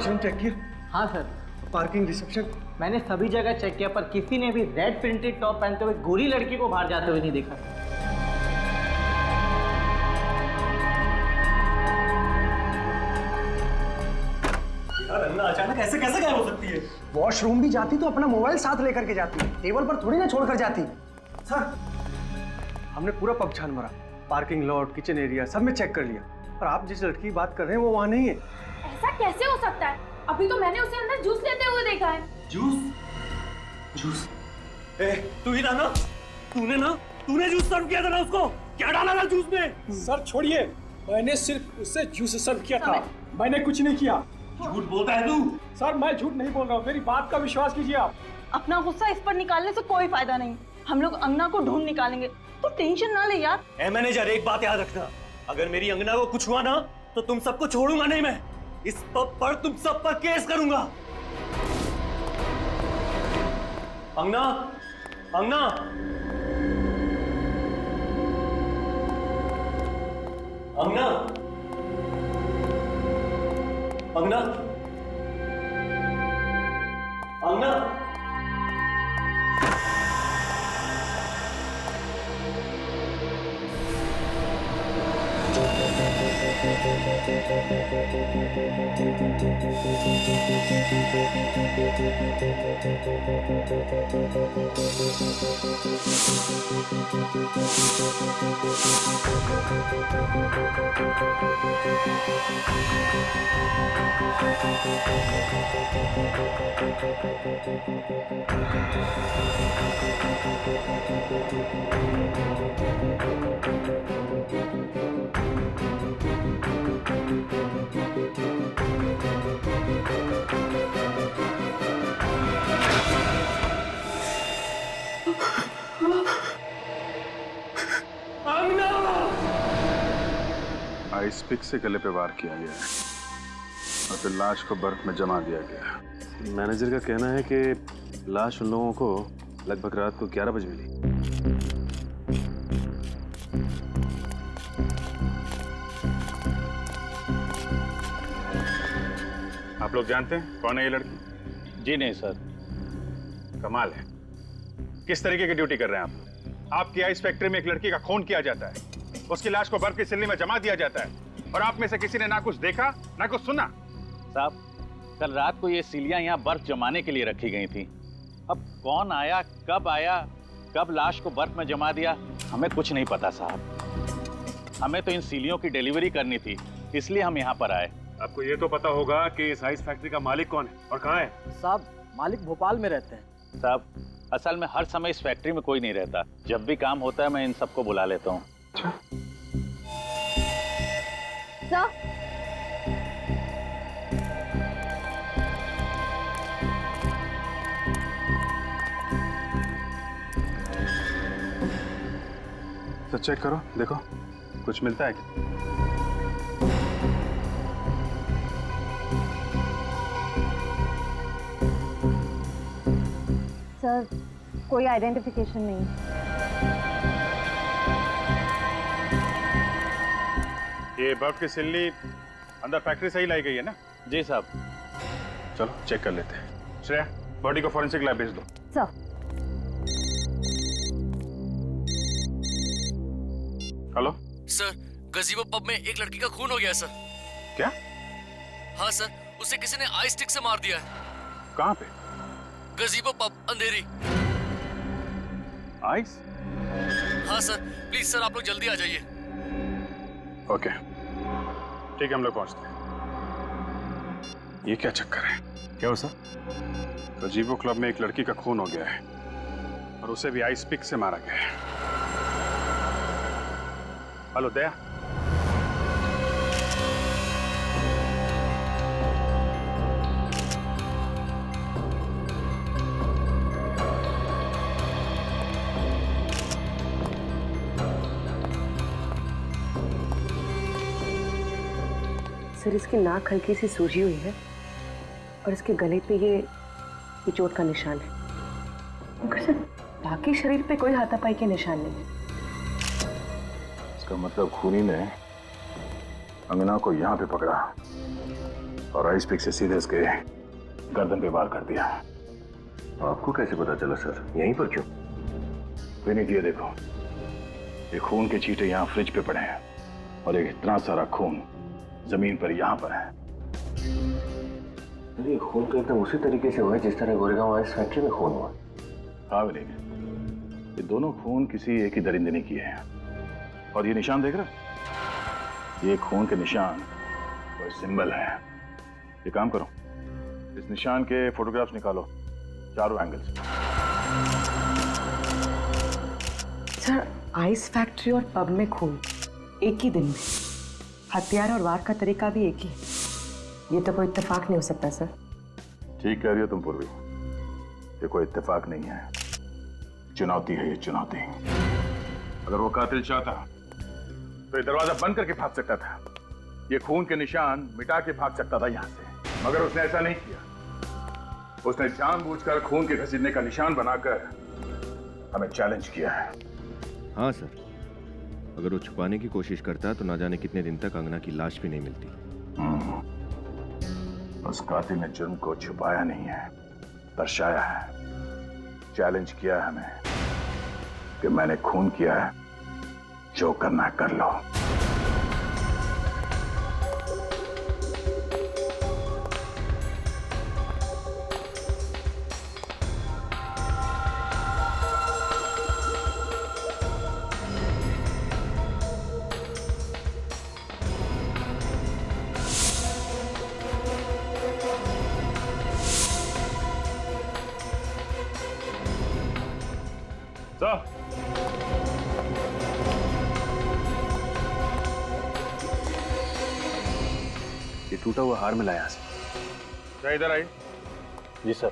Washroom check किया? हाँ sir, parking, reception? मैंने सभी जगह चेक किया पर किसी ने भी रेड प्रिंटेड टॉप पहनते हुए गोरी लड़की को बाहर जाते हुए नहीं देखा। यार अन्ना अचानक ऐसे कैसे गायब हो सकती है? वॉशरूम भी जाती तो अपना मोबाइल साथ लेकर के जाती, टेबल पर थोड़ी ना छोड़कर जाती। सर, हमने पूरा पब छान मारा, पार्किंग लॉट, किचन एरिया सब में चेक कर लिया, पर आप जिस लड़की की बात कर रहे हैं वो वहाँ नहीं है। ऐसा कैसे हो सकता है? अभी तो मैंने उसे अंदर जूस लेते हुए देखा है। जूस? जूस? तू ही था ना? तूने जूस सर्व किया था ना उसको? क्या डाला था जूस में? सर छोड़िए, मैंने सिर्फ उससे जूस सर्व किया था, मैंने कुछ नहीं किया। झूठ बोलता है तू? सर मैं झूठ नहीं बोल रहा हूँ, मेरी बात का विश्वास कीजिए आप। अपना गुस्सा इस पर निकालने से कोई फायदा नहीं, हम लोग अंगना को ढूंढ निकालेंगे, तो टेंशन ना ले यार। ए मैनेजर, एक बात याद रखना, अगर मेरी अंगना को कुछ हुआ ना तो तुम सबको छोड़ूंगा नहीं मैं। इस पब पर तुम सब पर केस करूंगा। अंगना, अंगना, अंगना, अंगना, अंगना। आइस पिक से गले पे वार किया गया है और फिर लाश को बर्फ में जमा दिया गया। मैनेजर का कहना है कि लाश उन लोगों को लगभग रात को 11 बजे मिली। आप लोग जानते हैं कौन है ये लड़की? जी नहीं सर। कमाल है, किस तरीके की ड्यूटी कर रहे हैं आप? आपकी आइस फैक्ट्री में एक लड़की का खून किया जाता है, उसकी लाश को बर्फ की सिल्ली में जमा दिया जाता है और आप में से किसी ने ना कुछ देखा ना कुछ सुना। साहब, कल रात को ये सिलियां यहाँ बर्फ जमाने के लिए रखी गई थी। अब कौन आया, कब लाश को बर्फ में जमा दिया, हमें कुछ नहीं पता साहब। हमें तो इन सिलियों की डिलीवरी करनी थी, इसलिए हम यहाँ पर आए। आपको ये तो पता होगा कि इस आइस फैक्ट्री का मालिक कौन है और कहाँ है? साहब, मालिक भोपाल में रहते हैं। साहब, असल में हर समय इस फैक्ट्री में कोई नहीं रहता, जब भी काम होता है मैं इन सबको बुला लेता हूँ। तो चेक करो, देखो कुछ मिलता है क्या? सर, कोई आइडेंटिफिकेशन नहीं। ये बर्फ की सिल्ली अंदर फैक्ट्री से ही लाई गई है ना? जी साहब। चलो चेक कर लेते हैं। श्रेया, बॉडी को फॉरेंसिक लैब भेज दो। सर। हेलो सर, गजीबो पब में एक लड़की का खून हो गया सर। क्या? हाँ सर, उसे किसी ने आइस स्टिक से मार दिया है। कहाँ पे? गजीबो पब, अंधेरी। आइस? हाँ सर, प्लीज सर आप लोग जल्दी आ जाइए। ओके, ठीक है, हम लोग पहुंचते हैं। ये क्या चक्कर है? क्या हो सर? गजीबो क्लब में एक लड़की का खून हो गया है और उसे भी आइस पिक से मारा गया है। हेलो दया, सर, इसकी नाक हल्की सी सूजी हुई है और इसके गले पे ये चोट का निशान है, मगर सर बाकी शरीर पे कोई हाथापाई के निशान नहीं है। इसका मतलब खूनी ने अंगना को यहाँ पे पकड़ा और आइस पिक से सीधे इसके गर्दन पे वार कर दिया। आपको कैसे पता चला सर? यहीं पर क्यों? विनीत ये देखो, ये खून के छींटे यहाँ फ्रिज पे पड़े हैं और एक इतना सारा खून जमीन पर यहाँ पर है। ये खून तो एकदम उसी तरीके से हुआ है जिस तरह गोरेगांव आइस फैक्ट्री में खून हुआ। हाँ विनीत, ये दोनों खून किसी एक ही दरिंदे ने किए हैं। और ये निशान देख रहे हो? ये खून के निशान और सिंबल है। ये काम करो, इस निशान के फोटोग्राफ्स निकालो चारों एंगल से। सर, आइस फैक्ट्री और पब में खून एक ही दिन में, हथियार और वार का तरीका भी एक ही। ये तो कोई इत्तेफाक नहीं हो सकता सर। ठीक कह रही हो तुम पूर्वी, ये कोई इत्तेफाक नहीं है, चुनौती है ये चुनौती। अगर वो कातिल चाहता तो ये दरवाजा बंद करके भाग सकता था, ये खून के निशान मिटा के भाग सकता था यहाँ से, मगर उसने ऐसा नहीं किया। उसने जानबूझकर खून के घसीटने का निशान बनाकर हमें चैलेंज किया है। हाँ सर, अगर वो छुपाने की कोशिश करता तो ना जाने कितने दिन तक अंगना की लाश भी नहीं मिलती। उस कातिल ने जुर्म को छुपाया नहीं है, दर्शाया है। चैलेंज किया है हमें कि मैंने खून किया है, जो करना है कर लो। ये टूटा हुआ हार मिला यहाँ से। क्या इधर आई? जी सर।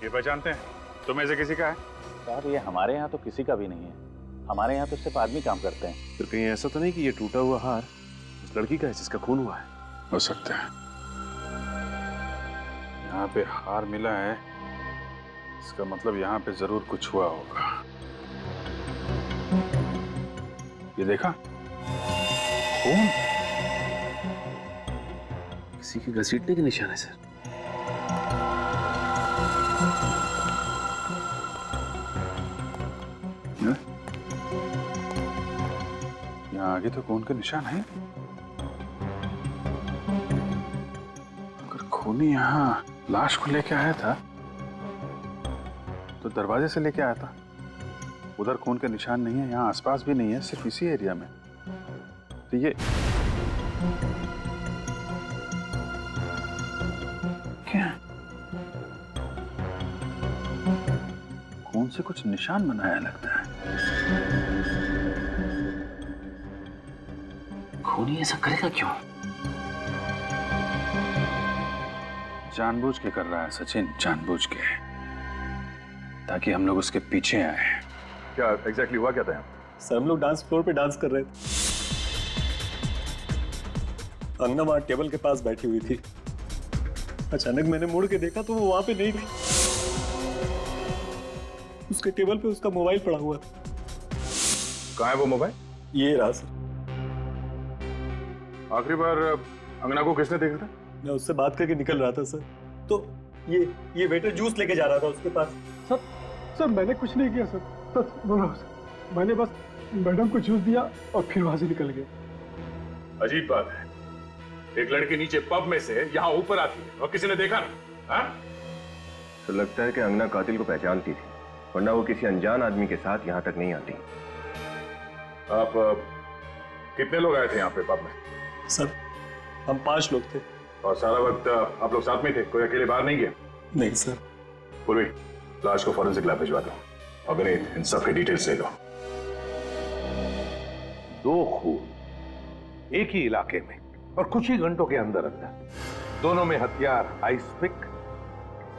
ये पहचानते हैं? तुम्हें से किसी का है? सर ये हमारे यहाँ तो किसी का भी नहीं है, हमारे यहाँ तो सिर्फ आदमी काम करते हैं। फिर कहीं ऐसा तो नहीं कि ये टूटा हुआ हार उस लड़की का है जिसका खून हुआ है? हो सकता है। यहाँ पे हार मिला है, इसका मतलब यहाँ पे जरूर कुछ हुआ होगा। ये देखा खून, किसी के घसीटने के निशान है सर। यहाँ आगे तो खून के निशान है। अगर खूनी यहाँ लाश को लेके आया था तो दरवाजे से लेके आया था। उधर खून के निशान नहीं है, यहाँ आसपास भी नहीं है, सिर्फ इसी एरिया में। तो ये क्या? खून से कुछ निशान बनाया लगता है। खूनी ऐसा करेगा क्यों? जानबूझ के कर रहा है सचिन, जानबूझ के, ताकि हम लोग उसके पीछे आए। क्या एग्जैक्टली हुआ क्या था? सर हम लोग डांस फ्लोर पे डांस कर रहे थे, अंगना वहां टेबल के पास बैठी हुई थी। अचानक मैंने मुड़ के देखा तो वो वहां पे नहीं थी। उसके टेबल पे उसका मोबाइल पड़ा हुआ था। कहाँ है वो मोबाइल? ये रहा सर। आखिरी बार अंगना को किसने देखा था? मैं उससे बात करके निकल रहा था सर, तो ये वेटर जूस लेके जा रहा था उसके पास। सर मैंने कुछ नहीं किया सर, सच बोल रहा हूँ सर। मैंने बस मैडम को जूस दिया और फिर वहां से निकल गया। अजीब बात है, एक लड़की नीचे पब में से यहाँ ऊपर आती है और किसी ने देखा ना? हाँ? तो लगता है कि अंगना कातिल को पहचानती थी, वरना वो किसी अनजान आदमी के साथ यहाँ तक नहीं आती। आप कितने लोग आए थे यहाँ पे पब में? सर हम 5 लोग थे। और सारा वक्त आप लोग साथ में थे, कोई अकेले बाहर नहीं गया? नहीं सर। पूर्वी, लाश को फॉरेंसिक लैब भिजवा दो और विनीत इन सब की डिटेल्स ले लो। 2 खून एक ही इलाके में और कुछ ही घंटों के अंदर अंदर, दोनों में हथियार आइस पिक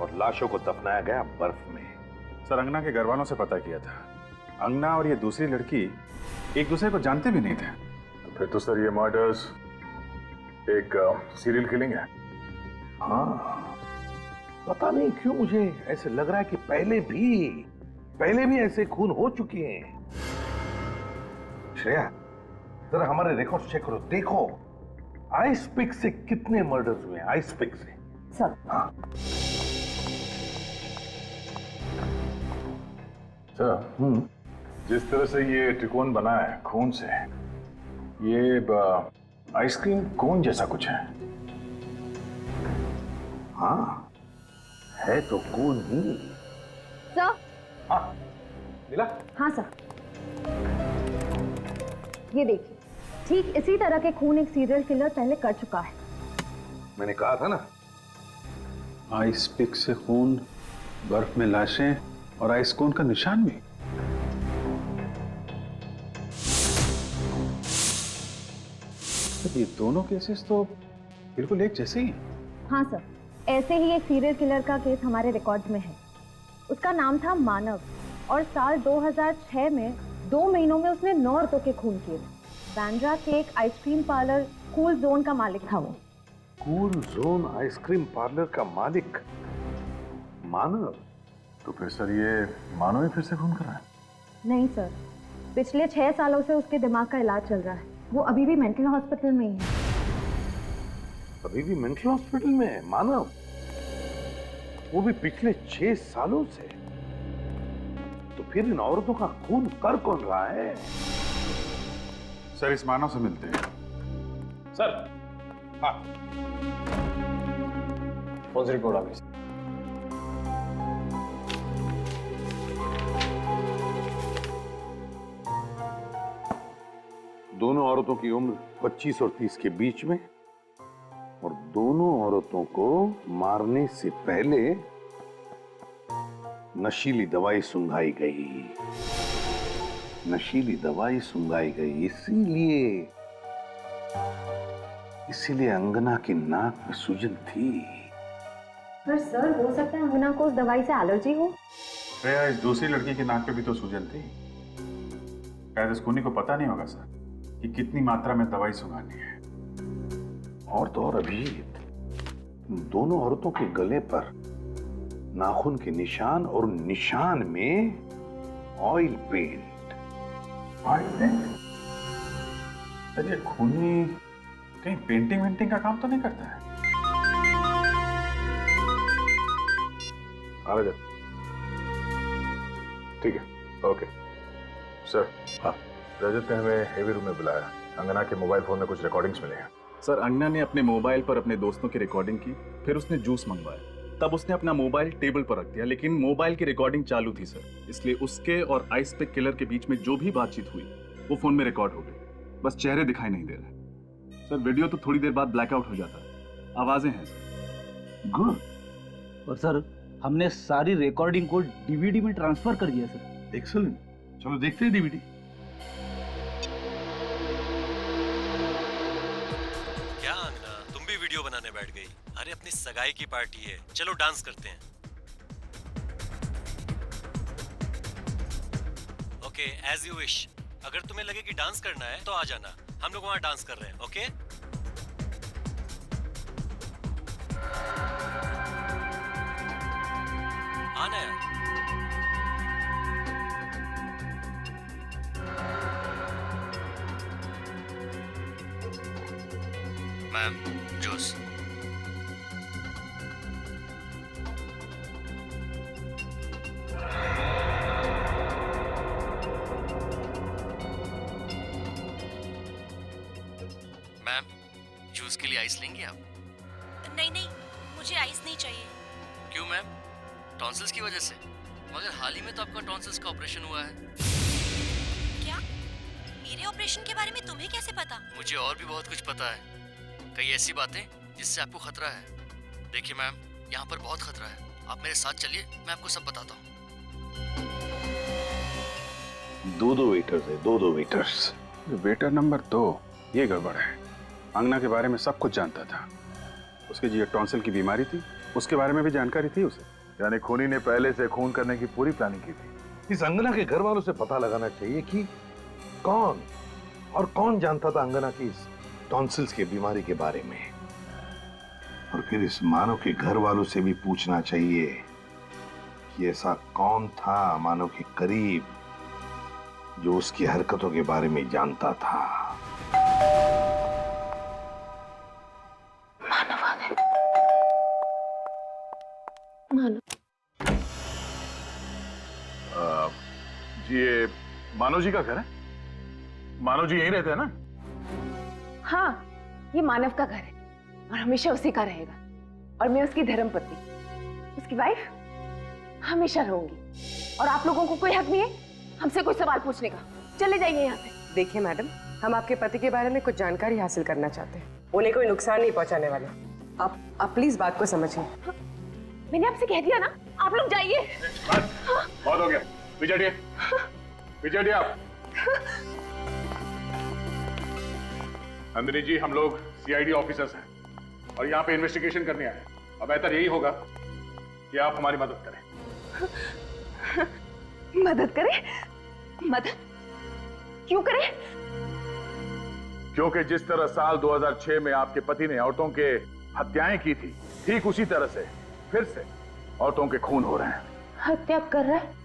और लाशों को दफनाया गया बर्फ में। सर अंगना के घर वालों से पता किया था, अंगना और ये दूसरी लड़की एक दूसरे को जानते भी नहीं थे। तो फिर तो सर ये मर्डर्स एक सीरियल किलिंग है। हाँ, पता नहीं क्यों मुझे ऐसे लग रहा है कि पहले भी ऐसे खून हो चुके हैं। श्रेया, जरा हमारे रिकॉर्ड चेक करो, देखो आइस पिक से कितने मर्डर्स हुए? आइस पिक से सब। हाँ सर, जिस तरह से ये त्रिकोण बना है खून से, ये आइसक्रीम कोन जैसा कुछ है। हाँ, है तो कौन ही। सर। हाँ नीला। हाँ सर, ये देखिए, ठीक इसी तरह के खून एक सीरियल किलर पहले कर चुका है। मैंने कहा था ना। आइस पिक से खून, बर्फ में लाशें और आइस कोन का निशान भी। ये दोनों केसेस तो बिल्कुल एक जैसे ही हैं। हाँ सर, ऐसे ही एक सीरियल किलर का केस हमारे रिकॉर्ड्स में है। उसका नाम था मानव और साल 2006 में 2 महीनों में उसने 9 औरतों के खून किए। बांद्रा के एक आइसक्रीम पार्लर कूल जोन का मालिक था वो। कूल जोन आइसक्रीम पार्लर का मालिक मानव? तो फिर सर ये मानव ही फिर से खून कर रहा है? नहीं सर, पिछले 6 सालों से उसके दिमाग का इलाज चल रहा है। वो अभी भी मेंटल हॉस्पिटल में ही है। अभी भी मेंटल हॉस्पिटल में है मानव? वो भी पिछले 6 सालों से? तो फिर इन औरतों का खून कर कौन रहा है? सर इस मानव से मिलते हैं। सर। हाँ, कौन सी रिपोर्ट आ गई? दोनों औरतों की उम्र 25 और 30 के बीच में, और दोनों औरतों को मारने से पहले नशीली दवाई सूंघाई गई। नशीली दवाई सूंघाई गई इसीलिए अंगना की नाक में सूजन थी। पर सर, हो सकता है अंगना को उस दवाई से एलर्जी हो। श्रेया, इस दूसरी लड़की की नाक पे भी तो सूजन थी। शायद इस खूनी को पता नहीं होगा सर कि कितनी मात्रा में दवाई सुंघानी है। और तो और अभिजीत, दोनों औरतों के गले पर नाखून के निशान और निशान में oil paint. Oil paint? Sir ये खूनी कहीं पेंटिंग वेंटिंग का काम तो नहीं करता है? आ जा। ठीक है, ओके सर। हाँ, रजत ने हमें हेवी रूम में बुलाया। अंगना के मोबाइल फोन में कुछ रिकॉर्डिंग्स मिले हैं। सर, अंगना ने अपने मोबाइल पर अपने दोस्तों की रिकॉर्डिंग की, फिर उसने जूस मंगवाया। तब उसने अपना मोबाइल टेबल पर रख दिया, लेकिन मोबाइल की रिकॉर्डिंग चालू थी सर, इसलिए उसके और आइस पिक किलर के बीच में जो भी बातचीत हुई वो फोन में रिकॉर्ड हो गई। बस चेहरे दिखाई नहीं दे रहे सर। वीडियो तो थोड़ी देर बाद ब्लैकआउट हो जाता है, आवाजें हैं सर। गुड। और सर, हमने सारी रिकॉर्डिंग को डीवीडी में ट्रांसफर कर दिया सर। एक्सीलेंट, चलो देखते हैं डीवीडी। क्या अंगना, तुम भी वीडियो बनाने बैठ गई? अरे अपनी सगाई की पार्टी है, चलो डांस करते हैं। Okay, as you wish. अगर तुम्हें लगे कि डांस करना है तो आ जाना, हम लोग वहां डांस कर रहे हैं। ओके? आना यार। Ma'am, juice. मैम, जूस के लिए आइस लेंगे आप? नहीं नहीं, मुझे आइस नहीं चाहिए। क्यों मैम? टॉन्सिल्स की वजह से? मगर हाल ही में तो आपका टॉन्सिल्स का ऑपरेशन हुआ है। क्या? मेरे ऑपरेशन के बारे में तुम्हें कैसे पता? मुझे और भी बहुत कुछ पता है, कई ऐसी बातें जिससे आपको खतरा है। देखिए मैम, यहाँ पर बहुत खतरा है, आप मेरे साथ चलिए, मैं आपको सब बताता हूँ। दो वेटर्स है, दो वेटर्स। वेटर नंबर 2, ये गड़बड़ है। अंगना के बारे में सब कुछ जानता था। उसके जो टॉन्सिल की बीमारी थी उसके बारे में भी जानकारी थी उसे। यानी खूनी ने पहले से खून करने की पूरी प्लानिंग की थी। इस अंगना के घर वालों से पता लगाना चाहिए कि कौन जानता था अंगना की इस टॉन्सिल्स की बीमारी के बारे में। और फिर इस मानव के घर वालों से भी पूछना चाहिए कि ऐसा कौन था मानव के करीब जो उसकी हरकतों के बारे में जानता था। ये मानव जी का घर है? मानव जी यहीं रहते हैं ना? हाँ, ये मानव का घर है और हमेशा उसी का रहेगा। और मैं उसकी धर्मपत्नी, उसकी वाइफ हमेशा रहूंगी। और आप लोगों को कोई हक नहीं है हमसे कोई सवाल पूछने का। चले जाइए यहाँ से। देखिए मैडम, हम आपके पति के बारे में कुछ जानकारी हासिल करना चाहते हैं। उन्हें कोई नुकसान नहीं पहुंचाने वाले। आप प्लीज बात को समझिए। मैंने आपसे कह दिया ना, आप लोग जाइए। बहुत हो गया, विजय आप। नंदिनी जी, हम लोग सीआईडी ऑफिसर्स हैं और यहाँ पे इन्वेस्टिगेशन करने आए हैं। अब बेहतर यही होगा कि आप हमारी मदद करें। मदद करें? मदद क्यों करें? क्योंकि जिस तरह साल 2006 में आपके पति ने औरतों के हत्याएं की थी, ठीक उसी तरह से फिर से औरतों के खून हो रहे हैं। हत्या कर रहा है?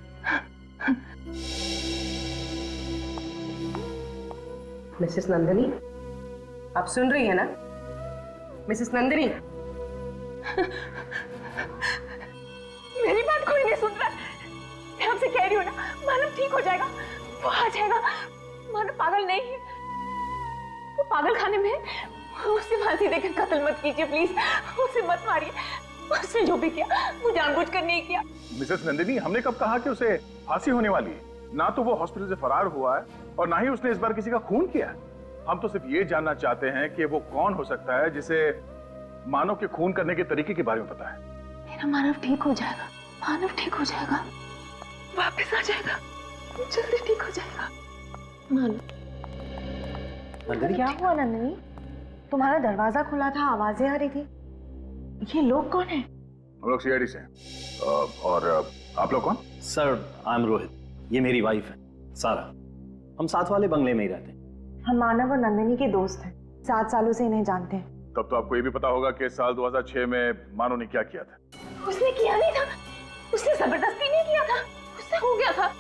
मिसेस नंदिनी, आप सुन रही है ना? मिसेस नंदिनी, मेरी बात कोई नहीं सुन रहा। मैं आपसे कह रही हूँ ना, मानव ठीक हो जाएगा, वो आ जाएगा। मानव पागल नहीं है, वो पागल खाने में है। उसे फांसी देकर कत्ल मत कीजिए प्लीज, उसे मत मारिए। उसने जो भी किया वो जानबूझकर नहीं किया। मिसेस नंदिनी, हमने कब कहा कि उसे फांसी होने वाली है? ना तो वो हॉस्पिटल से फरार हुआ है और ना ही उसने इस बार किसी का खून किया है। हम तो सिर्फ ये जानना चाहते हैं कि वो कौन हो सकता है जिसे मानव के खून करने के तरीके के बारे में पता है। मेरा मानव ठीक हो जाएगा, मानव ठीक हो जाएगा, वापस आ जाएगा, जल्दी ठीक हो जाएगा। मानव। क्या हुआ नंदिनी? तुम्हारा दरवाजा खुला था, आवाजें आ रही थी। ये लोग कौन है? हम लोग सीआईडी से हैं। और आप लोग कौन? सर, आई एम रोहित, ये मेरी वाइफ है सारा। हम साथ वाले बंगले में ही रहते हैं। हम मानव और नंदिनी के दोस्त हैं, 7 सालों से इन्हें जानते हैं। तब तो आपको ये भी पता होगा कि साल 2006 में मानव ने क्या किया था। उसने किया नहीं था, उसने जबरदस्ती नहीं किया था, उससे हो गया था।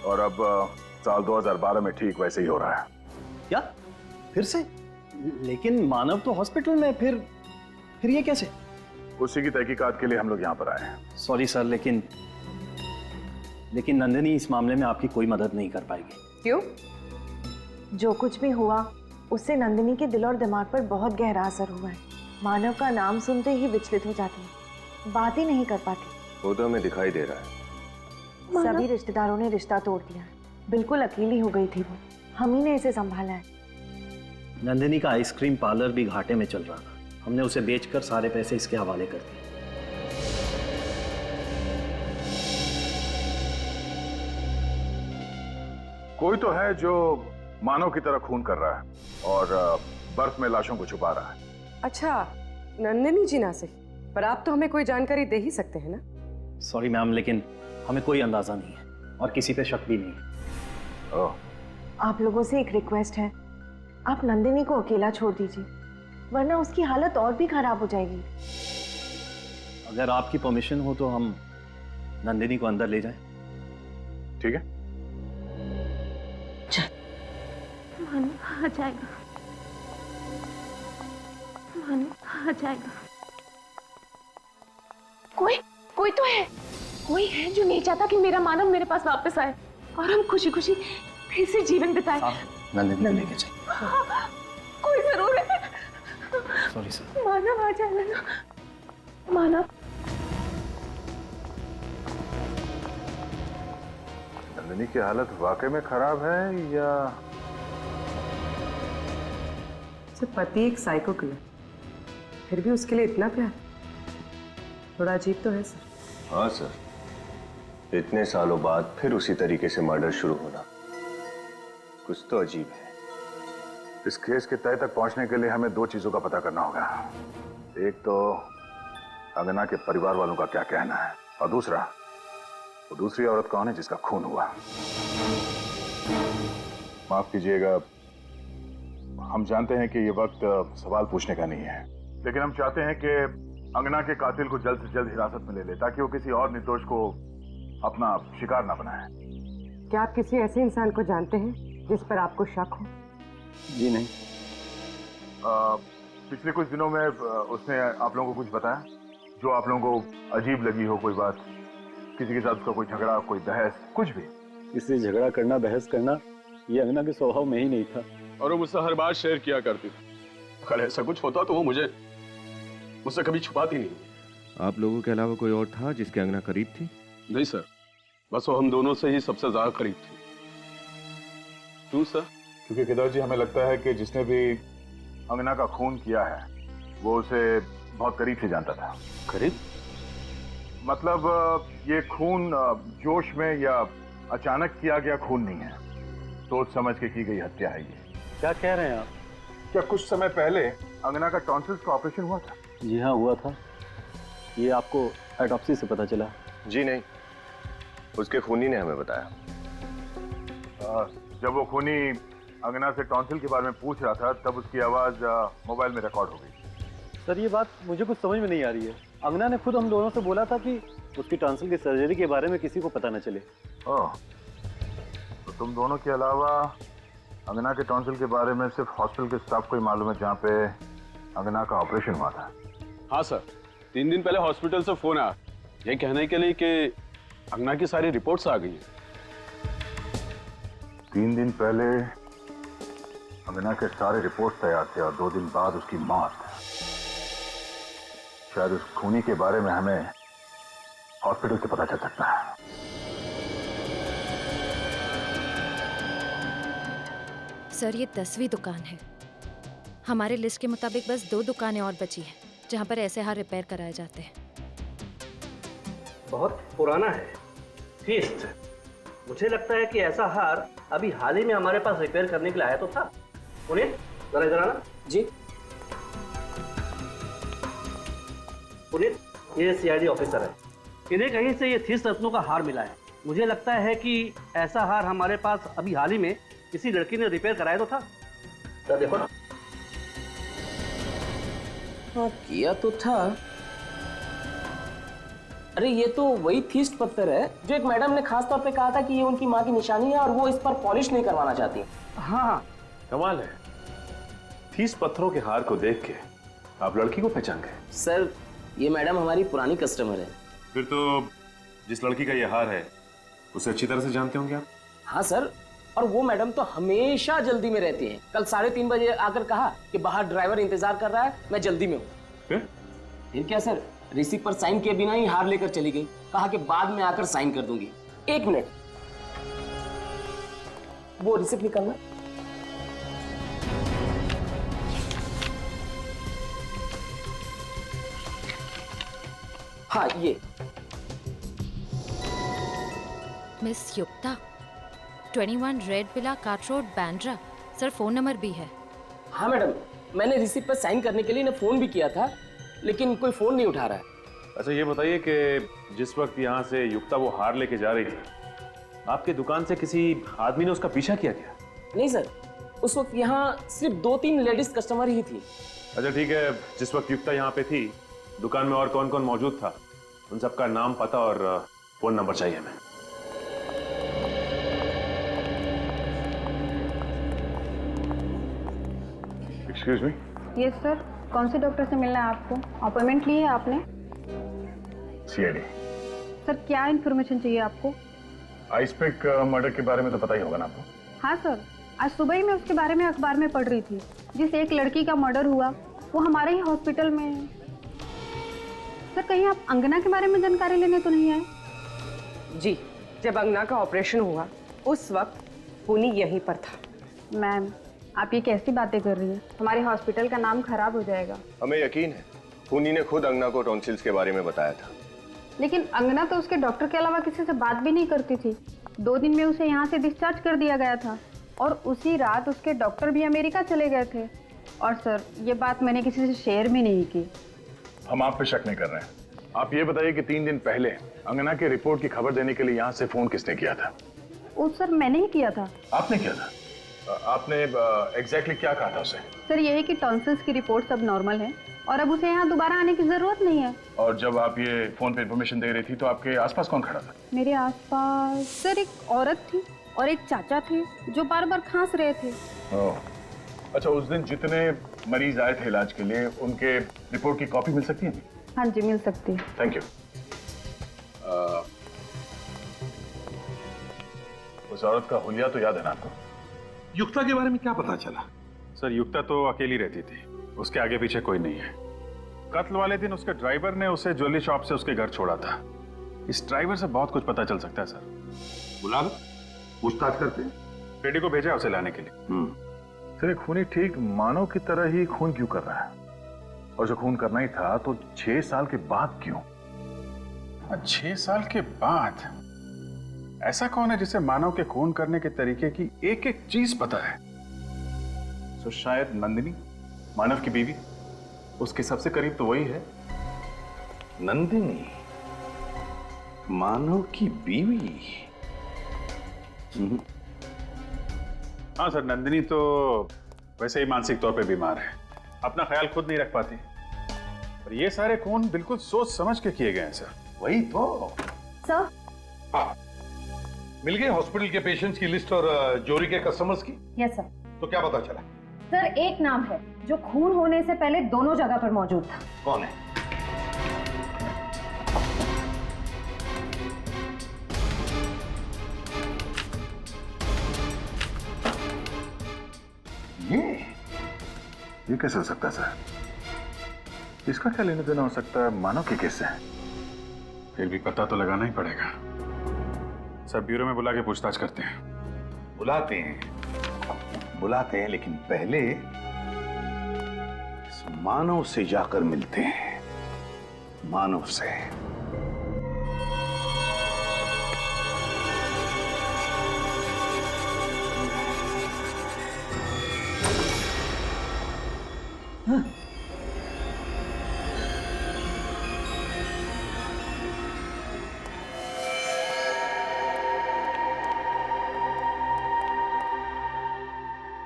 और अब साल 2012 में ठीक वैसे ही हो रहा है। क्या? फिर से? लेकिन मानव तो हॉस्पिटल में, फिर ये कैसे? उसी की तहकीकात के लिए हम लोग यहाँ पर आए हैं। सॉरी सर, लेकिन नंदिनी इस मामले में आपकी कोई मदद नहीं कर पाएगी। क्यों? जो कुछ भी हुआ उससे नंदिनी के दिल और दिमाग पर बहुत गहरा असर हुआ है। मानव का नाम सुनते ही विचलित हो जाती है, बात ही नहीं कर पाती। वो तो हमें दिखाई दे रहा है। सभी रिश्तेदारों ने रिश्ता तोड़ दिया है। बिल्कुल अकेली हो गई थी वो, हम ही ने इसे संभाला है। नंदिनी का आइसक्रीम पार्लर भी घाटे में चल रहा था, हमने उसे बेचकर सारे पैसे इसके हवाले कर दिए। कोई तो है जो मानव की तरह खून कर रहा है और बर्फ में लाशों को छुपा रहा है। अच्छा, नंदिनी जी ना सही, पर आप तो हमें कोई जानकारी दे ही सकते हैं ना? सॉरी मैम, लेकिन हमें कोई अंदाजा नहीं है और किसी पे शक भी नहीं है। आप लोगों से एक रिक्वेस्ट है, आप नंदिनी को अकेला छोड़ दीजिए, वरना उसकी हालत और भी खराब हो जाएगी। अगर आपकी परमिशन हो तो हम नंदिनी को अंदर ले जाएं। ठीक है। मानव आ जाएगा, मानव आ जाएगा। कोई तो है, कोई है जो नहीं चाहता कि मेरा मानव मेरे पास वापस आए और हम खुशी खुशी फिर से जीवन बिताएं। नंदिनी को लेके जाइए। कोई जरूर है। Sorry sir. मानव आ जाएगा ना, मानव। नंदिनी की हालत वाकई में खराब है या? पति एक साइको किलर, फिर भी उसके लिए इतना प्यार, थोड़ा अजीब तो है सर। हाँ सर, इतने सालों बाद फिर उसी तरीके से मर्डर शुरू होना कुछ तो अजीब है। इस केस के तय तक पहुंचने के लिए हमें 2 चीजों का पता करना होगा। एक तो अंगना के परिवार वालों का क्या कहना है और दूसरा वो दूसरी औरत कौन है जिसका खून हुआ। माफ कीजिएगा, हम जानते हैं कि ये वक्त सवाल पूछने का नहीं है, लेकिन हम चाहते हैं कि अंगना के कातिल को जल्द से जल्द हिरासत में ले ले ताकि वो किसी और निर्दोष को अपना शिकार ना बनाए। क्या आप किसी ऐसे इंसान को जानते हैं जिस पर आपको शक हो? जी नहीं। पिछले कुछ दिनों में उसने आप लोगों को कुछ बताया जो आप लोगों को अजीब लगी हो? कोई बात, किसी के साथ उसका कोई झगड़ा, कोई बहस, कुछ भी? इसलिए झगड़ा करना, बहस करना ये अंगना के स्वभाव में ही नहीं था। और वो मुझसे हर बात शेयर किया करती थी। अगर ऐसा कुछ होता तो वो मुझसे कभी छुपाती नहीं। आप लोगों के अलावा कोई और था जिसके अंगना करीब थी? नहीं सर, बस वो हम दोनों से ही सबसे ज्यादा करीब थी। क्यों सर? क्योंकि केदार जी, हमें लगता है कि जिसने भी अंगना का खून किया है वो उसे बहुत करीब से जानता था। करीब? मतलब ये खून जोश में या अचानक किया गया खून नहीं है, सोच समझ के की गई हत्या है ये। क्या कह रहे हैं आप? क्या कुछ समय पहले अंगना का टॉन्सिल्स का ऑपरेशन हुआ था? जी हाँ, हुआ था। ये आपको ऑटोप्सी से पता चला? जी नहीं, उसके खूनी ने हमें बताया। जब वो खूनी अंगना से टॉन्सिल के बारे में पूछ रहा था तब उसकी आवाज मोबाइल में रिकॉर्ड हो गई। सर, ये बात मुझे कुछ समझ में नहीं आ रही है। अंगना ने खुद हम दोनों से बोला था कि उसकी टॉन्सिल की सर्जरी के बारे में किसी को पता न चले। ओह, तो तुम दोनों के अलावा अंगना के टॉन्सिल के बारे में सिर्फ हॉस्पिटल के स्टाफ को ही मालूम है जहाँ पे अंगना का ऑपरेशन हुआ था? हाँ सर, 3 दिन पहले हॉस्पिटल से फोन आया ये कहने के लिए कि अंगना की सारी रिपोर्ट्स आ गई हैं। 3 दिन पहले अंगना के सारे रिपोर्ट तैयार थे और 2 दिन बाद उसकी मौत। शायद उस खूनी के बारे में हमें हॉस्पिटल से पता चल सकता है। सर, ये 10वीं दुकान है। हमारे लिस्ट के मुताबिक बस 2 दुकानें और बची हैं जहाँ पर ऐसे हार रिपेयर कराए जाते हैं। बहुत पुराना है फीस्ट। मुझे लगता है कि ऐसा हार अभी हाल ही में हमारे पास रिपेयर करने के लिए आया तो था। पुनीत, जरा इधर आना। जी पुनीत, ये सीआईडी ऑफिसर है। इन्हें कहीं से ये 30 रत्नों का हार मिला है। मुझे लगता है कि ऐसा हार हमारे पास अभी हाल ही में किसी लड़की ने रिपेयर कराया तो था। तो देखो ना। हाँ, किया तो था। अरे ये तो वही थीस्ट पत्थर है जो एक मैडम ने खास तौर पे कहा था कि ये उनकी माँ की निशानी है और वो इस पर पॉलिश नहीं करवाना चाहती। हाँ, कमाल है, थीस्ट पत्थरों के हार को देख के आप लड़की को पहचान गए? सर, ये मैडम हमारी पुरानी कस्टमर है। फिर तो जिस लड़की का ये हार है उसे अच्छी तरह से जानते होंगे आप? हाँ सर, और वो मैडम तो हमेशा जल्दी में रहती हैं। कल 3:30 बजे आकर कहा कि बाहर ड्राइवर इंतजार कर रहा है, मैं जल्दी में हूँ। फिर क्या सर, रिसिप्ट पर साइन किए बिना ही हार लेकर चली गई। कहा कि बाद में आकर साइन कर दूंगी। 1 मिनट, वो रिसिप्ट निकालना। हाँ, ये मिस युक्ता, 21 red villa cart road, Bandra. Sir, phone number भी है। हाँ मैडम, मैंने रिसिप्ट पर साइन करने के लिए इन्हें फोन भी किया था, लेकिन कोई फोन नहीं उठा रहा है। अच्छा, ये बताइए कि जिस वक्त यहाँ से युक्ता वो हार लेके जा रही थी, आपके दुकान से किसी आदमी ने उसका पीछा किया क्या? नहीं सर, उस वक्त यहाँ सिर्फ 2-3 लेडीज कस्टमर ही थी। अच्छा ठीक है, जिस वक्त युक्ता यहाँ पे थी दुकान में और कौन कौन मौजूद था, उन सबका नाम, पता और फोन नंबर चाहिए हमें। Excuse me. यस सर, कौन से डॉक्टर से मिलना है आपको? अपॉइंटमेंट ली है आपने? सीआईडी। सर, क्या इन्फॉर्मेशन चाहिए आपको? आइसपिक मर्डर के बारे में तो पता ही होगा ना आपको? हाँ सर, आज सुबह ही मैं उसके बारे में अखबार में पढ़ रही थी। जिस एक लड़की का मर्डर हुआ वो हमारे ही हॉस्पिटल में है। सर, कहीं आप अंगना के बारे में जानकारी लेने तो नहीं आए? जी, जब अंगना का ऑपरेशन हुआ उस वक्त खूनी यहीं पर था। मैम, आप ये कैसी बातें कर रही हैं? हमारे हॉस्पिटल का नाम खराब हो जाएगा। हमें यकीन है खूनी ने खुद अंगना को टॉन्सिल्स के बारे में बताया था। लेकिन अंगना तो उसके डॉक्टर के अलावा किसी से बात भी नहीं करती थी। 2 दिन में उसे यहाँ से डिस्चार्ज कर दिया गया था और उसी रात उसके डॉक्टर भी अमेरिका चले गए थे। और सर, ये बात मैंने किसी से शेयर भी नहीं की। हम आप पे शक नहीं कर रहे हैं। आप ये बताइए कि 3 दिन पहले अंगना के रिपोर्ट की खबर देने के लिए यहाँ से फोन किसने किया था? वो सर, मैंने ही किया था। आपने किया था? आपने एग्जैक्टली क्या कहा था उसे? सर, ये है कि टॉन्सिल्स की रिपोर्ट सब नॉर्मल है और अब उसे यहाँ दोबारा आने की जरूरत नहीं है। और जब आप ये फोन पे इन्फॉर्मेशन दे रही थी तो आपके आसपास कौन खड़ा था? मेरे आसपास सर एक औरत थी और एक चाचा थे जो बार बार खांस रहे थे। अच्छा, उस दिन जितने मरीज आए थे इलाज के लिए उनके रिपोर्ट की कॉपी मिल सकती है? हाँ जी, मिल सकती है। Thank you. उस औरत का हुलिया तो याद है ना आपको? युक्ता के बारे में क्या पता चला? सर युक्ता तो अकेली रहती थी, उसके आगे पीछे कोई नहीं है। कत्ल वाले दिन उसके ड्राइवर ने उसे ज्वेलरी शॉप से उसके घर छोड़ा था। इस ड्राइवर से बहुत कुछ पता चल सकता है सर। बुला लो, पूछताछ करते हैं। रेडी को भेजा उसे लाने के लिए। सर खूनी ठीक मानव की तरह ही खून क्यों कर रहा है? और जो खून करना ही था तो 6 साल के बाद क्यों? 6 साल के बाद? ऐसा कौन है जिसे मानव के खून करने के तरीके की एक एक चीज पता है? तो शायद नंदिनी, मानव की बीवी। उसके सबसे करीब तो वही है। नंदिनी मानव की बीवी? हाँ सर, नंदिनी तो वैसे ही मानसिक तौर पे बीमार है, अपना ख्याल खुद नहीं रख पाती। और ये सारे खून बिल्कुल सोच समझ के किए गए हैं सर। वही तो सर। हाँ, मिल गए हॉस्पिटल के पेशेंट्स की लिस्ट और जोरी के कस्टमर्स की? Yes sir. तो क्या पता चला? सर एक नाम है जो खून होने से पहले दोनों जगह पर मौजूद था। कौन है? ये कैसे हो सकता है सर? इसका क्या लेना देना हो सकता है मानव के केस से? फिर भी पता तो लगाना ही पड़ेगा। सर ब्यूरो में बुला के पूछताछ करते हैं। बुलाते हैं, लेकिन पहले इस मानव से जाकर मिलते हैं। मानव से।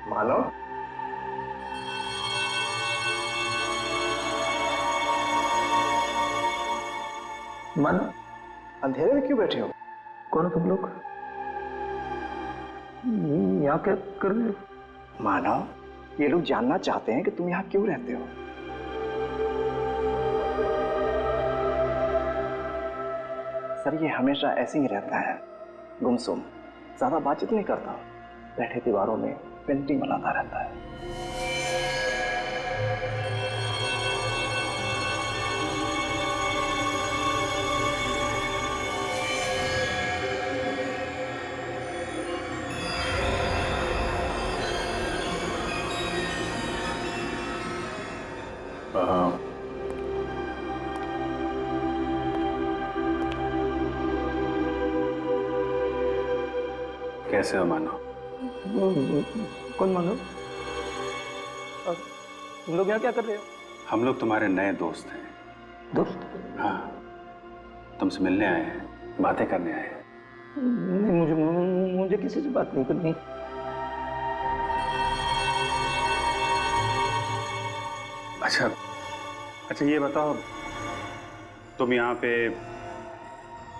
मानव, मानव, अंधेरे में क्यों बैठे हो? कौन हो तुम लोग? यहाँ क्या कर रहे हो? मानव, ये लोग जानना चाहते हैं कि तुम यहाँ क्यों रहते हो। सर ये हमेशा ऐसे ही रहता है, गुमसुम, ज्यादा बातचीत नहीं करता, बैठे दीवारों में पेंटिंग बनाता रहता है। कैसे हो मानव? कौन मानव? तुम लोग यहाँ क्या कर रहे हो? हम लोग तुम्हारे नए दोस्त हैं। दोस्त? हाँ, तुमसे मिलने आए हैं, बातें करने आए हैं। नहीं, मुझे किसी से बात नहीं करनी। अच्छा ये बताओ, तुम यहाँ पे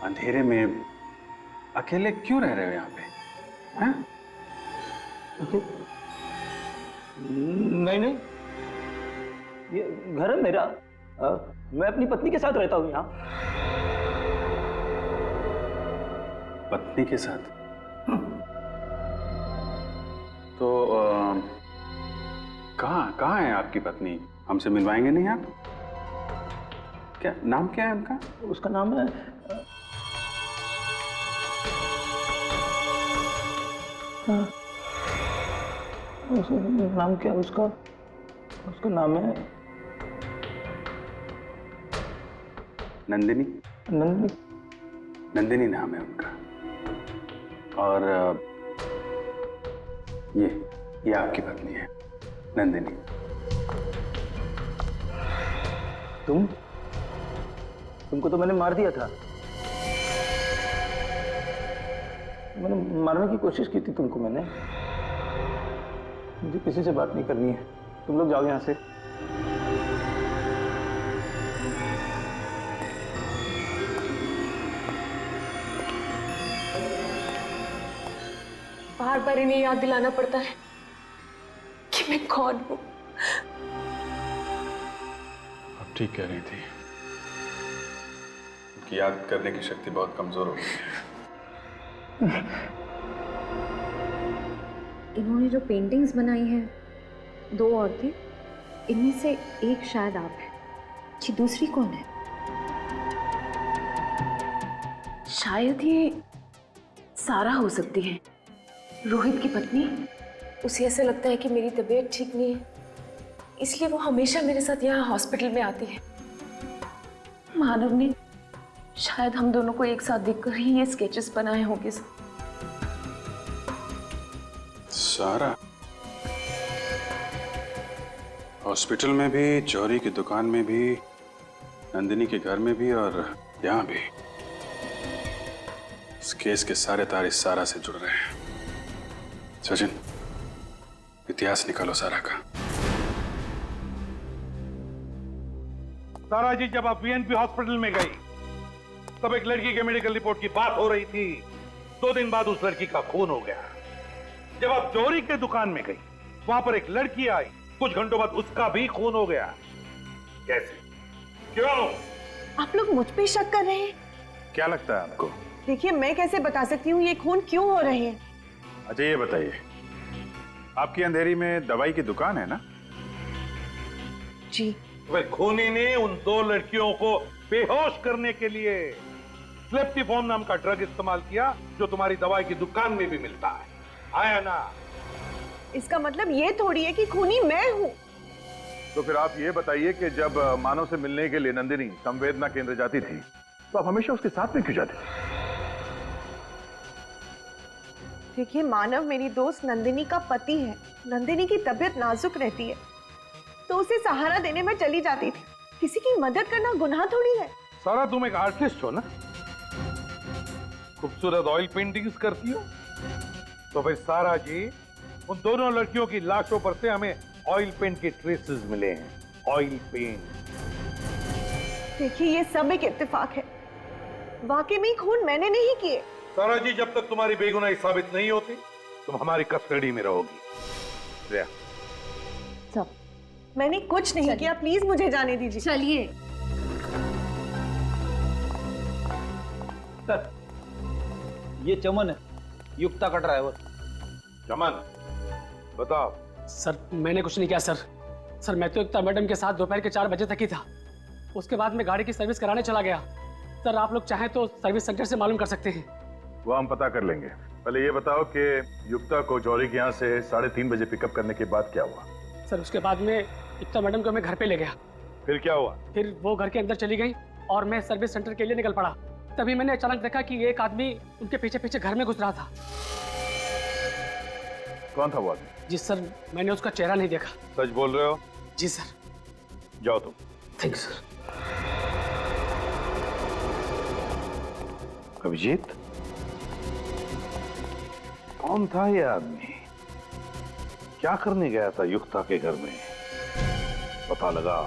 अंधेरे में अकेले क्यों रह रहे हो यहाँ पे? हाँ? नहीं, ये घर है मेरा। मैं अपनी पत्नी के साथ रहता हूँ यहाँ। पत्नी के साथ? तो कहाँ है आपकी पत्नी? हमसे मिलवाएंगे नहीं आप? क्या नाम क्या है उनका? उसका नाम है नाम क्या उसका? उसका नाम है नंदिनी। नंदिनी? नंदिनी नाम है उनका। और ये आपकी पत्नी है, नंदिनी। तुमको तो मैंने मार दिया था। मैंने मारने की कोशिश की थी तुमको। मैंने मुझे किसी से बात नहीं करनी है। तुम लोग जाओ यहाँ से। बार बार इन्हें याद दिलाना पड़ता है कि मैं कौन हूं। अब ठीक कह रही थी, उनकी याद करने की शक्ति बहुत कमजोर हो गई है। इन्होंने जो पेंटिंग्स बनाई हैं, 2 औरतें, इनमें से एक शायद आप हैं। जी, दूसरी कौन है? शायद ये सारा हो सकती है, रोहित की पत्नी। उसे ऐसा लगता है कि मेरी तबीयत ठीक नहीं है, इसलिए वो हमेशा मेरे साथ यहाँ हॉस्पिटल में आती है। मानव ने शायद हम दोनों को एक साथ देखकर ही ये स्केचेस बनाए होंगे। सारा हॉस्पिटल में भी, जौहरी की दुकान में भी, नंदिनी के घर में भी और यहाँ भी। इस केस के सारे तार इस सारा से जुड़ रहे हैं। सचिन, इतिहास निकालो सारा का। सारा जी, जब आप बीएनपी हॉस्पिटल में गई तब एक लड़की के मेडिकल रिपोर्ट की बात हो रही थी। 2 दिन बाद उस लड़की का खून हो गया। जब आप जौहरी के दुकान में गई, वहां पर एक लड़की आई, कुछ घंटों बाद उसका भी खून हो गया। कैसे? क्यों? आप लोग मुझ पे शक कर रहे हैं? क्या लगता है आपको? देखिए, मैं कैसे बता सकती हूँ ये खून क्यों हो रहे हैं। अच्छा ये बताइए, आपकी अंधेरी में दवाई की दुकान है ना? जी। वह खूनी ने उन 2 लड़कियों को बेहोश करने के लिए स्लेप्टिफॉर्म नाम का ड्रग इस्तेमाल किया, जो तुम्हारी दवाई की दुकान में भी मिलता है। आया ना? इसका मतलब ये थोड़ी है कि खूनी मैं हूँ। तो फिर आप ये बताइए कि जब मानव से मिलने के लिए नंदिनी संवेदना केंद्र जाती थी, तो आप हमेशा उसके साथ में क्यों जाती थी? देखिए, मानव मेरी दोस्त नंदिनी का पति है। नंदिनी की तबीयत नाजुक रहती है, तो उसे सहारा देने में चली जाती थी। किसी की मदद करना गुनाह थोड़ी है। सारा, तुम एक आर्टिस्ट हो ना? खूबसूरत ऑयल पेंटिंग्स करती हो। तो फिर सारा जी, उन दोनों लड़कियों की लाशों पर से हमें ऑयल पेंट के ट्रेसेस मिले हैं। Oil paint. देखिए, ये सब एक इत्तेफाक है। वाकई में खून मैंने नहीं किए। सारा जी, जब तक तुम्हारी बेगुनाही साबित नहीं होती, तुम हमारी कस्टडी में रहोगी। जया। सब मैंने कुछ नहीं किया, प्लीज मुझे जाने दीजिए। चलिए। सर, ये चमन है, युक्ता का ड्राइवर। चमन, बताओ। सर, मैंने कुछ नहीं किया सर। सर, मैं तो युक्ता मैडम के साथ दोपहर के 4 बजे तक ही था। उसके बाद मैं गाड़ी की सर्विस कराने चला गया। सर, आप लोग चाहें तो सर्विस सेंटर से मालूम कर सकते हैं। वो हम पता कर लेंगे। पहले ये बताओ कि युक्ता को जौहरी के यहाँ से 3:30 बजे पिकअप करने के बाद क्या हुआ? सर, उसके बाद में युक्ता मैडम को मैं घर पे ले गया। फिर क्या हुआ? फिर वो घर के अंदर चली गई और मैं सर्विस सेंटर के लिए निकल पड़ा। तभी मैंने अचानक देखा कि एक आदमी उनके पीछे पीछे घर में घुस रहा था। कौन था वो आदमी? जी सर, मैंने उसका चेहरा नहीं देखा। सच बोल रहे हो? जी सर। जाओ तुम। Thank you sir. अभिजीत, कौन था ये आदमी? क्या करने गया था युक्ता के घर में? पता लगा।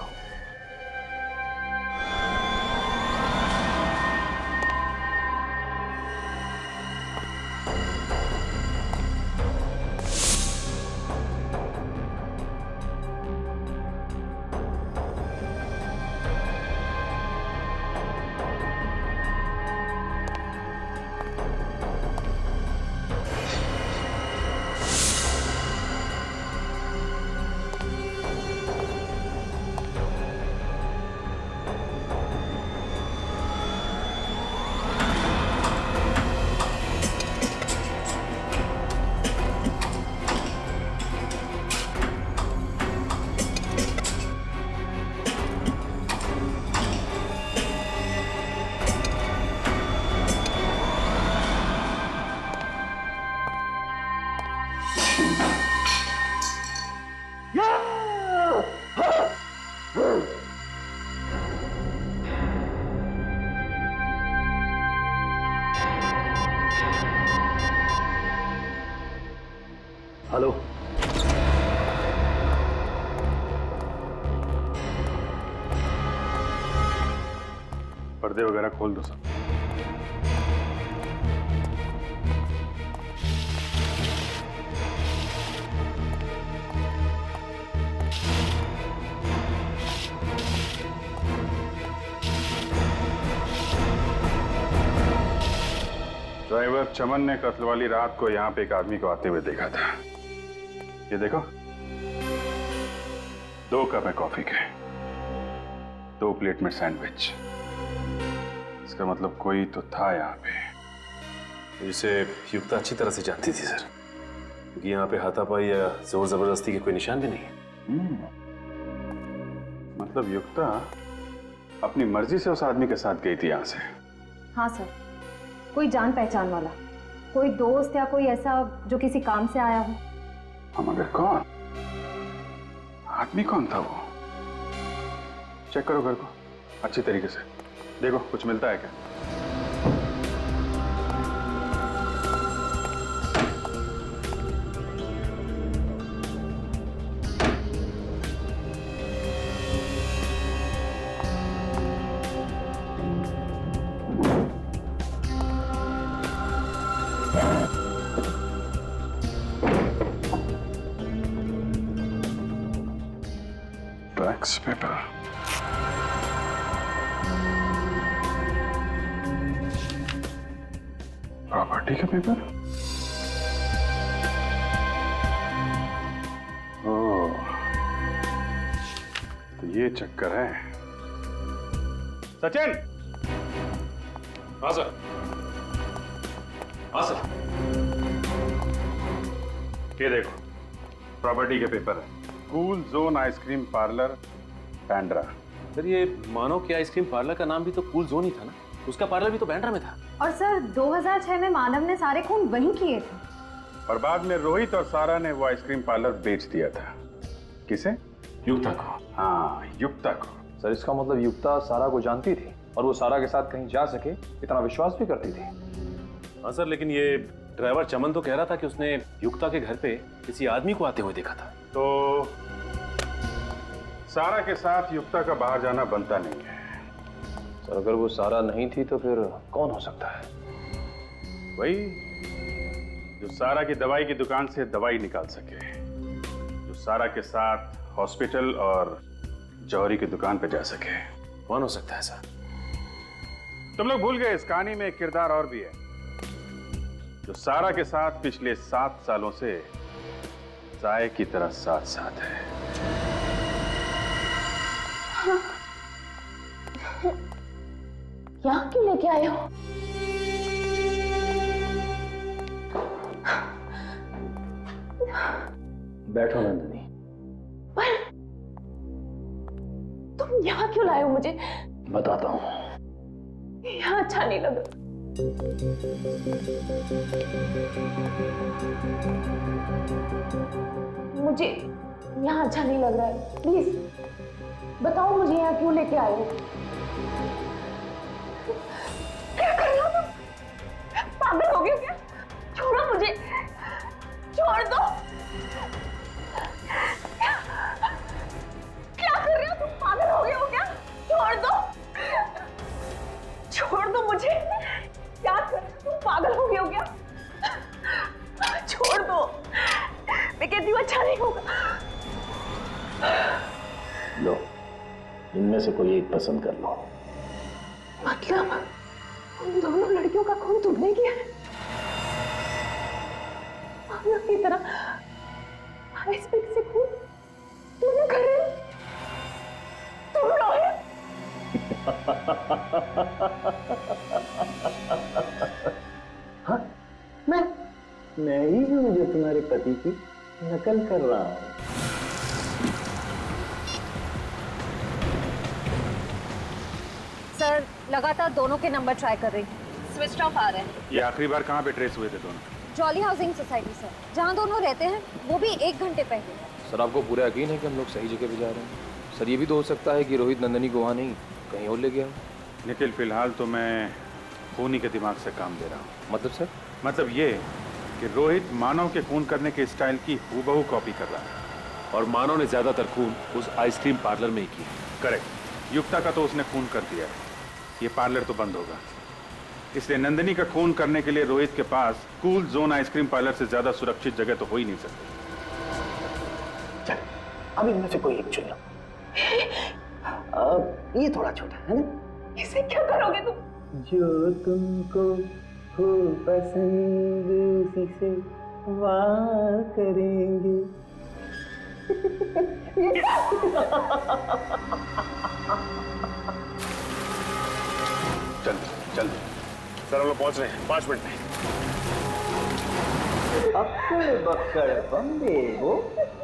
हेलो। पर्दे वगैरह खोल दो सब। ड्राइवर चमन ने कत्ल वाली रात को यहाँ पे एक आदमी को आते हुए देखा था। ये देखो, 2 कप है कॉफी के, 2 प्लेट में सैंडविच। इसका मतलब कोई तो था यहाँ पे। जिसे युक्ता अच्छी तरह से जानती थी सर, क्योंकि यहाँ पे हाथापाई या जोर जबरदस्ती के कोई निशान भी नहीं है। मतलब युक्ता अपनी मर्जी से उस आदमी के साथ गई थी यहाँ से? हाँ सर, कोई जान पहचान वाला, कोई दोस्त या कोई ऐसा जो किसी काम से आया हो। हम मगर कौन? आदमी कौन था वो? चेक करो घर को अच्छी तरीके से, देखो कुछ मिलता है क्या। टैक्स पेपर, प्रॉपर्टी का पेपर। ओह, तो ये चक्कर है। सचिन। हाँ सर। हाँ सर। ये देखो, प्रॉपर्टी के पेपर है। Cool zone ice cream parlour, Bandra. Sir ये मानव के आइसक्रीम पार्लर का नाम भी तो कूल जोन ही था ना, उसका पार्लर भी तो बैंड्रा में था। और सर 2006 में मानव ने सारे खून वहीं किए थे। और बाद में रोहित और सारा ने वो आइसक्रीम पार्लर बेच दिया था। किसे? युक्ता को। हाँ, युक्ता को। सर इसका मतलब युक्ता सारा को जानती थी और वो सारा के साथ कहीं जा सके इतना विश्वास भी करती थी। हाँ सर, लेकिन ये ड्राइवर चमन तो कह रहा था कि उसने युक्ता के घर पे किसी आदमी को आते हुए देखा था। तो सारा के साथ युक्ता का बाहर जाना बनता नहीं है। सर अगर वो सारा नहीं थी तो फिर कौन हो सकता है? वही जो सारा की दवाई की दुकान से दवाई निकाल सके, जो सारा के साथ हॉस्पिटल और जौहरी की दुकान पे जा सके। कौन हो सकता है सर? तुम लोग भूल गए इस कहानी में एक किरदार और भी है, जो सारा के साथ पिछले 7 सालों से साए की तरह साथ साथ है। यहाँ क्यों लेके आए हो? बैठो नंदिनी। पर तुम यहाँ क्यों लाए हो मुझे? बताता हूँ। यहाँ अच्छा नहीं लगा। मुझे यहाँ अच्छा नहीं लग रहा है, प्लीज बताओ मुझे यहाँ क्यों लेके आए हो? क्या कर रहे हो तुम? पागल हो गए क्या? छोड़ो मुझे, छोड़ दो। क्या कर रहे हो तुम? पागल हो गए हो क्या? छोड़ दो, छोड़ दो मुझे। क्या कर रहे हो तुम? पागल हो गए हो क्या? छोड़ दो, मैं कहती हूँ अच्छा नहीं होगा। लो, इनमें से कोई एक पसंद कर लो। मतलब उन दोनों लड़कियों का खून तुमने किया है? पागल की तरह आइसपिक से खून तुमने कर रहे हो? तुम रोहित? हाँ, मैं ही हूँ जो तुम्हारे पति की नकल कर रहा हूँ। सर लगातार दोनों के नंबर ट्राई कर रही हूँ, स्विच ऑफ आ रहे हैं। ये आखिरी बार कहाँ पे ट्रेस हुए थे दोनों? जॉली हाउसिंग सोसाइटी सर, जहाँ दोनों रहते हैं, वो भी 1 घंटे पहले। सर आपको पूरा यकीन है कि हम लोग सही जगह पे जा रहे हैं? सर ये भी तो हो सकता है कि रोहित नंदिनी को वहाँ नहीं कहीं और ले गया। निखिल, फिलहाल तो मैं खूनी के दिमाग से काम दे रहा हूँ। मतलब सर? मतलब ये कि रोहित मानव के खून करने के स्टाइल की हूबहू कॉपी कर रहा है। और मानव ने ज्यादातर खून उस आइसक्रीम पार्लर में ही किया। करेक्ट। युक्ता का तो उसने खून कर दिया है, ये पार्लर तो बंद होगा। इसलिए नंदिनी का खून करने के लिए रोहित के पास कूल जोन आइसक्रीम पार्लर से ज्यादा सुरक्षित जगह तो हो ही नहीं सकती। चल, अब इनमें से कोई एक चुन लो। ये थोड़ा छोटा है ना? इसे क्या करोगे तुम? जो तुमको हो पसंद उसी से वार करेंगे। जल्दी जल्दी सर, हम लोग पहुंच रहे हैं 5 मिनट में। अक्कड़ बक्कड़ बम्बे हो,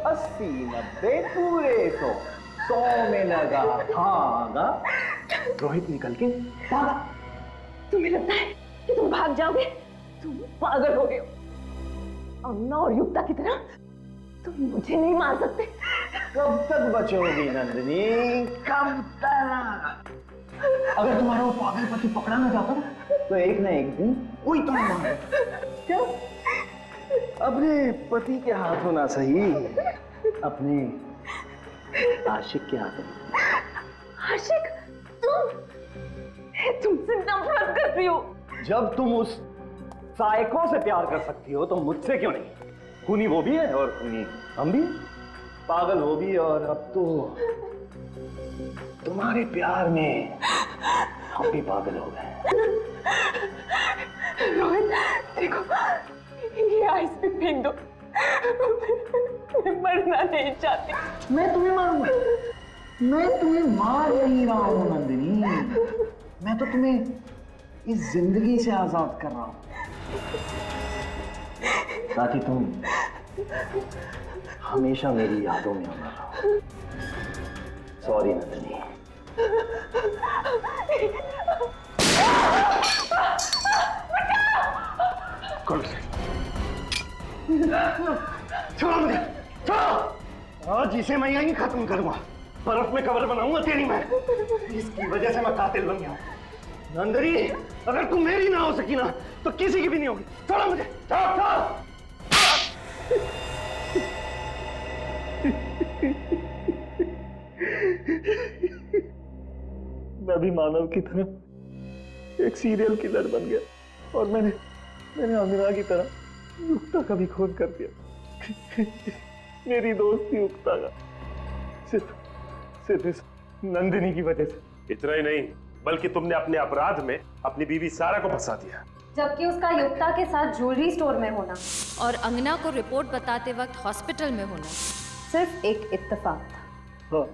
80 90 पूरे 100 में लगा धागा। रोहित निकल के भागा। तुम्हें लगता है कि तुम भाग जाओगे? तुम पागल हो गए हो। अन्ना और युक्ता की तरह तुम मुझे नहीं मार सकते। कब तक बचोगी नंदिनी, कब तक? अगर तुम्हारा वो पागल पति पकड़ा ना जाता ना, तो एक ना एक दिन कोई तो मारे। क्या? अपने पति के हाथों ना सही, अपने आशिक के हाथों। आशिक? तुमसे नफरत करती हो। जब तुम उस साइको से प्यार कर सकती हो तो मुझसे क्यों नहीं? खूनी वो भी है और खूनी हम भी, पागल वो भी, और अब तो तुम्हारे प्यार में हम भी पागल हो गए। रोहित देखो, ये आइस पे फेंक दो। मैं मरना नहीं चाहती। मैं तुम्हें मारूंगा? मैं तुम्हें मार नहीं रहा हूं नंदिनी, मैं तो तुम्हें इस जिंदगी से आजाद कर रहा हूं ताकि तुम हमेशा मेरी यादों में अमर रहो। सॉरी नंदिनी। छोड़ो मुझे, छोड़ो। आज इसे मैं यहीं खत्म करूंगा, बर्फ में कब्र बनाऊंगा तेरी मैं। इसकी वजह से मैं कातिल बन गया हूं। नंदिनी, अगर तुम मेरी ना हो सकी ना, तो किसी की भी नहीं होगी। छोड़ो मुझे, छोड़ो, छोड़ो। मैं भी मानव की तरह एक सीरियल किलर बन गया और मैंने अमीरा की तरह युक्ता का भी खून कर दिया। मेरी दोस्ती युक्ता का सिर्फ इस नंदिनी की वजह से। इतना ही नहीं, बल्कि तुमने अपने अपराध में अपनी बीवी सारा को फंसा दिया, जबकि उसका युक्ता के साथ ज्वेलरी स्टोर में होना और अंगना को रिपोर्ट बताते वक्त हॉस्पिटल में होना सिर्फ एक इत्तेफाक था। हाँ,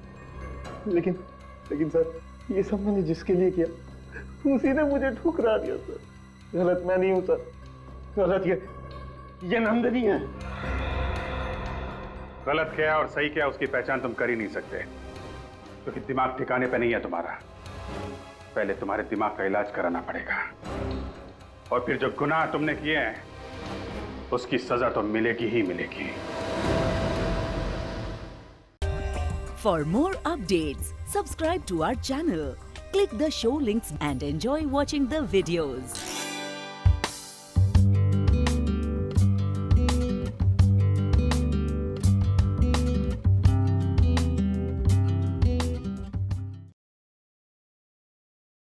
लेकिन सर, ये सब मैंने जिसके लिए किया उसी ने मुझे ठुकरा दिया सर। गलत मैं नहीं हूं सर, गलत ये नंदिनी है। गलत क्या और सही क्या उसकी पहचान तुम कर ही नहीं सकते, क्योंकि दिमाग ठिकाने पे नहीं है तुम्हारा। पहले तुम्हारे दिमाग का इलाज कराना पड़ेगा, और फिर जो गुनाह तुमने किए हैं उसकी सजा तो मिलेगी ही मिलेगी। For more updates, subscribe to our channel, click the show links and enjoy watching the videos.